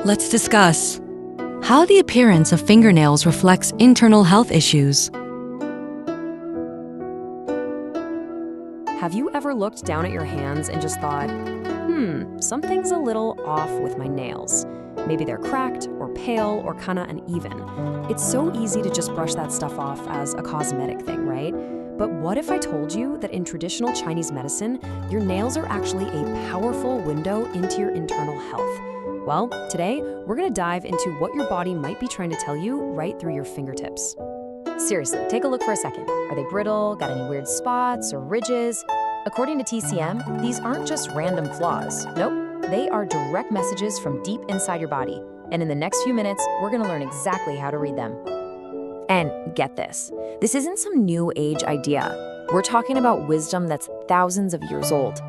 Let's discuss how the appearance of fingernails reflects internal health issues. Have you ever looked down at your hands and just thought, something's a little off with my nails? Maybe they're cracked or pale or kinda uneven. It's so easy to just brush that stuff off as a cosmetic thing, right? But what if I told you that in traditional Chinese medicine, your nails are actually a powerful window into your internal health? Well, today, we're gonna dive into what your body might be trying to tell you right through your fingertips. Seriously, take a look for a second. Are they brittle, got any weird spots or ridges? According to TCM, these aren't just random flaws. Nope, they are direct messages from deep inside your body. And in the next few minutes, we're gonna learn exactly how to read them. And get this isn't some new age idea. We're talking about wisdom that's thousands of years old.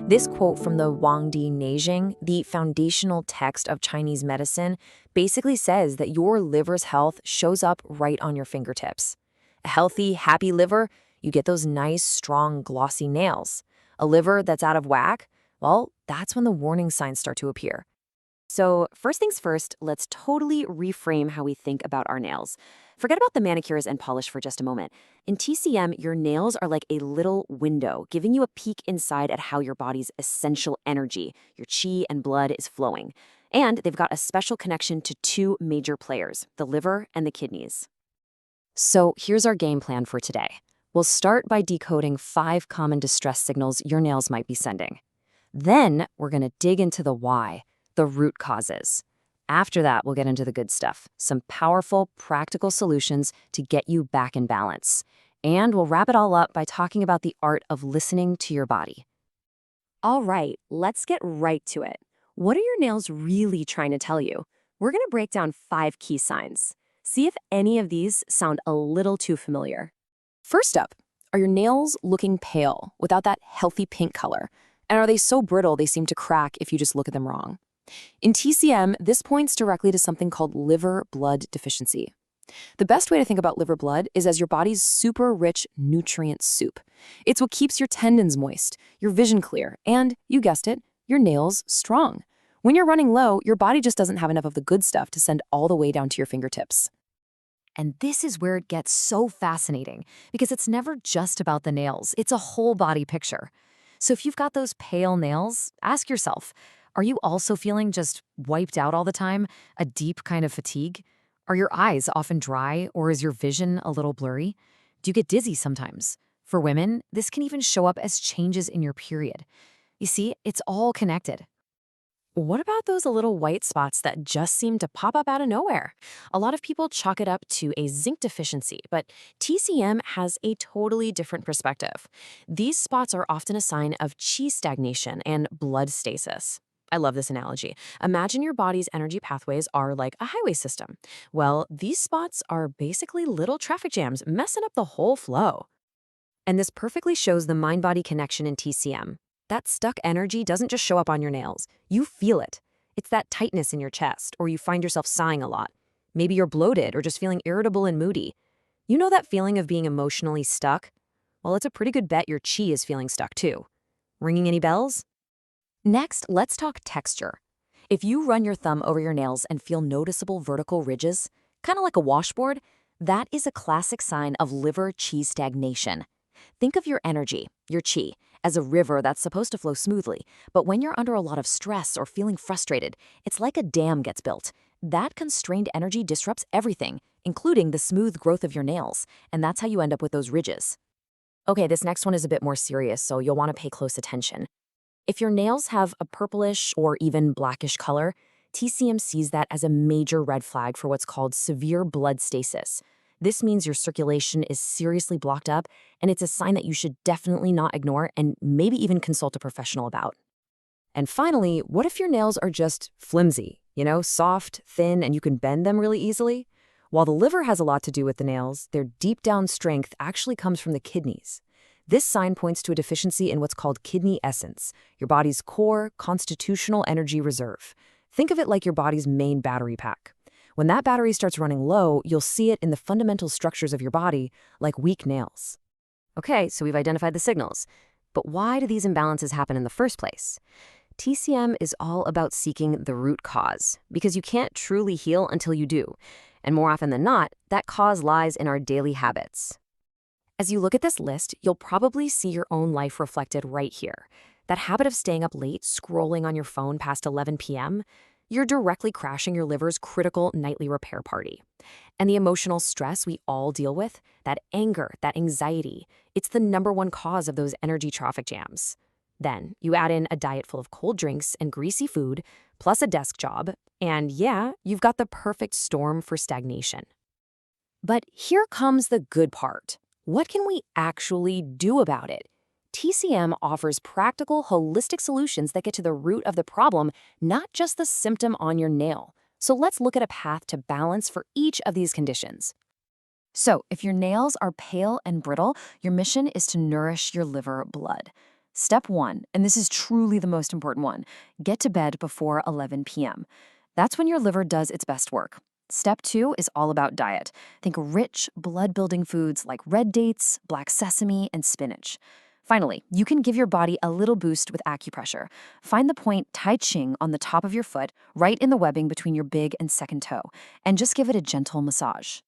This quote from the Wangdi Neijing, the foundational text of Chinese medicine, basically says that your liver's health shows up right on your fingertips. A healthy, happy liver, you get those nice, strong, glossy nails. A liver that's out of whack, well, that's when the warning signs start to appear. So first things first, let's totally reframe how we think about our nails. Forget about the manicures and polish for just a moment. In TCM, your nails are like a little window, giving you a peek inside at how your body's essential energy, your qi and blood, is flowing. And they've got a special connection to two major players, the liver and the kidneys. So here's our game plan for today. We'll start by decoding 5 common distress signals your nails might be sending. Then we're going to dig into the why, the root causes. After that, we'll get into the good stuff, some powerful, practical solutions to get you back in balance. And we'll wrap it all up by talking about the art of listening to your body. All right, let's get right to it. What are your nails really trying to tell you? We're going to break down 5 key signs. See if any of these sound a little too familiar. First up, are your nails looking pale, without that healthy pink color? And are they so brittle they seem to crack if you just look at them wrong? In TCM, this points directly to something called liver blood deficiency. The best way to think about liver blood is as your body's super rich nutrient soup. It's what keeps your tendons moist, your vision clear, and, you guessed it, your nails strong. When you're running low, your body just doesn't have enough of the good stuff to send all the way down to your fingertips. And this is where it gets so fascinating, because it's never just about the nails, it's a whole body picture. So if you've got those pale nails, ask yourself, are you also feeling just wiped out all the time, a deep kind of fatigue? Are your eyes often dry, or is your vision a little blurry? Do you get dizzy sometimes? For women, this can even show up as changes in your period. You see, it's all connected. What about those little white spots that just seem to pop up out of nowhere? A lot of people chalk it up to a zinc deficiency, but TCM has a totally different perspective. These spots are often a sign of qi stagnation and blood stasis. I love this analogy. Imagine your body's energy pathways are like a highway system. Well, these spots are basically little traffic jams messing up the whole flow. And this perfectly shows the mind-body connection in TCM. That stuck energy doesn't just show up on your nails. You feel it. It's that tightness in your chest, or you find yourself sighing a lot. Maybe you're bloated or just feeling irritable and moody. You know that feeling of being emotionally stuck? Well, it's a pretty good bet your qi is feeling stuck too. Ringing any bells? Next, let's talk texture. If you run your thumb over your nails and feel noticeable vertical ridges, kind of like a washboard, that is a classic sign of liver qi stagnation. Think of your energy, your qi, as a river that's supposed to flow smoothly, but when you're under a lot of stress or feeling frustrated, it's like a dam gets built. That constrained energy disrupts everything, including the smooth growth of your nails, and that's how you end up with those ridges. Okay, this next one is a bit more serious, so you'll want to pay close attention. If your nails have a purplish or even blackish color, TCM sees that as a major red flag for what's called severe blood stasis. This means your circulation is seriously blocked up, and it's a sign that you should definitely not ignore and maybe even consult a professional about. And finally, what if your nails are just flimsy, soft, thin, and you can bend them really easily? While the liver has a lot to do with the nails, their deep down strength actually comes from the kidneys. This sign points to a deficiency in what's called kidney essence, your body's core, constitutional energy reserve. Think of it like your body's main battery pack. When that battery starts running low, you'll see it in the fundamental structures of your body, like weak nails. Okay, so we've identified the signals. But why do these imbalances happen in the first place? TCM is all about seeking the root cause, because you can't truly heal until you do. And more often than not, that cause lies in our daily habits. As you look at this list, you'll probably see your own life reflected right here. That habit of staying up late, scrolling on your phone past 11 p.m., you're directly crashing your liver's critical nightly repair party. And the emotional stress we all deal with, that anger, that anxiety, it's the #1 cause of those energy traffic jams. Then you add in a diet full of cold drinks and greasy food, plus a desk job, and yeah, you've got the perfect storm for stagnation. But here comes the good part. What can we actually do about it? TCM offers practical, holistic solutions that get to the root of the problem, not just the symptom on your nail. So let's look at a path to balance for each of these conditions. So, if your nails are pale and brittle, your mission is to nourish your liver blood. Step 1, and this is truly the most important one, get to bed before 11 p.m. That's when your liver does its best work. Step 2 is all about diet. Think rich, blood-building foods like red dates, black sesame, and spinach. Finally, you can give your body a little boost with acupressure. Find the point Tai Ching on the top of your foot, right in the webbing between your big and second toe, and just give it a gentle massage.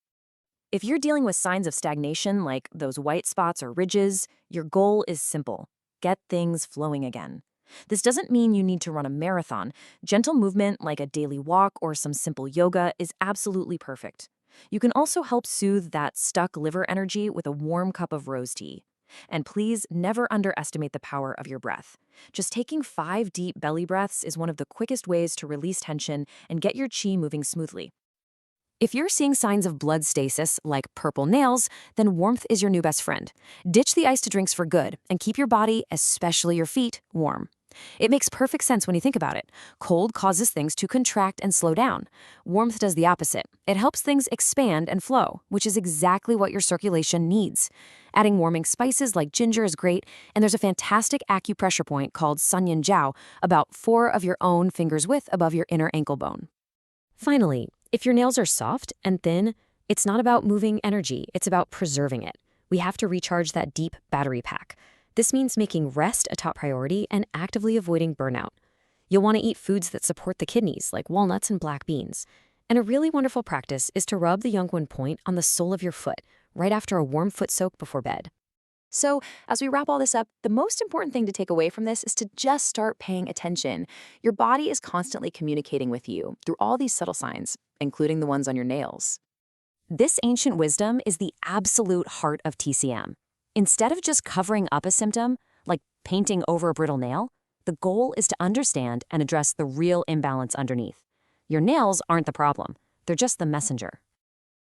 If you're dealing with signs of stagnation like those white spots or ridges, your goal is simple. Get things flowing again. This doesn't mean you need to run a marathon. Gentle movement like a daily walk or some simple yoga is absolutely perfect. You can also help soothe that stuck liver energy with a warm cup of rose tea. And please never underestimate the power of your breath. Just taking 5 deep belly breaths is one of the quickest ways to release tension and get your chi moving smoothly. If you're seeing signs of blood stasis, like purple nails, then warmth is your new best friend. Ditch the iced drinks for good and keep your body, especially your feet, warm. It makes perfect sense when you think about it. Cold causes things to contract and slow down. Warmth does the opposite. It helps things expand and flow, which is exactly what your circulation needs. Adding warming spices like ginger is great, and there's a fantastic acupressure point called Sunyan Jiao, about 4 of your own fingers' width above your inner ankle bone. Finally, if your nails are soft and thin, it's not about moving energy, it's about preserving it. We have to recharge that deep battery pack. This means making rest a top priority and actively avoiding burnout. You'll want to eat foods that support the kidneys, like walnuts and black beans. And a really wonderful practice is to rub the Yongwen point on the sole of your foot, right after a warm foot soak before bed. So, as we wrap all this up, the most important thing to take away from this is to just start paying attention. Your body is constantly communicating with you through all these subtle signs, including the ones on your nails. This ancient wisdom is the absolute heart of TCM. Instead of just covering up a symptom, like painting over a brittle nail, the goal is to understand and address the real imbalance underneath. Your nails aren't the problem, they're just the messenger.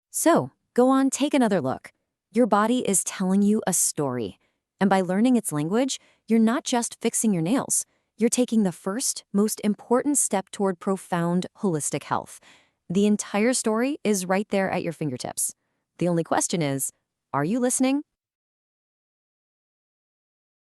So, go on, take another look. Your body is telling you a story. And by learning its language, you're not just fixing your nails. You're taking the first, most important step toward profound, holistic health. The entire story is right there at your fingertips. The only question is, are you listening?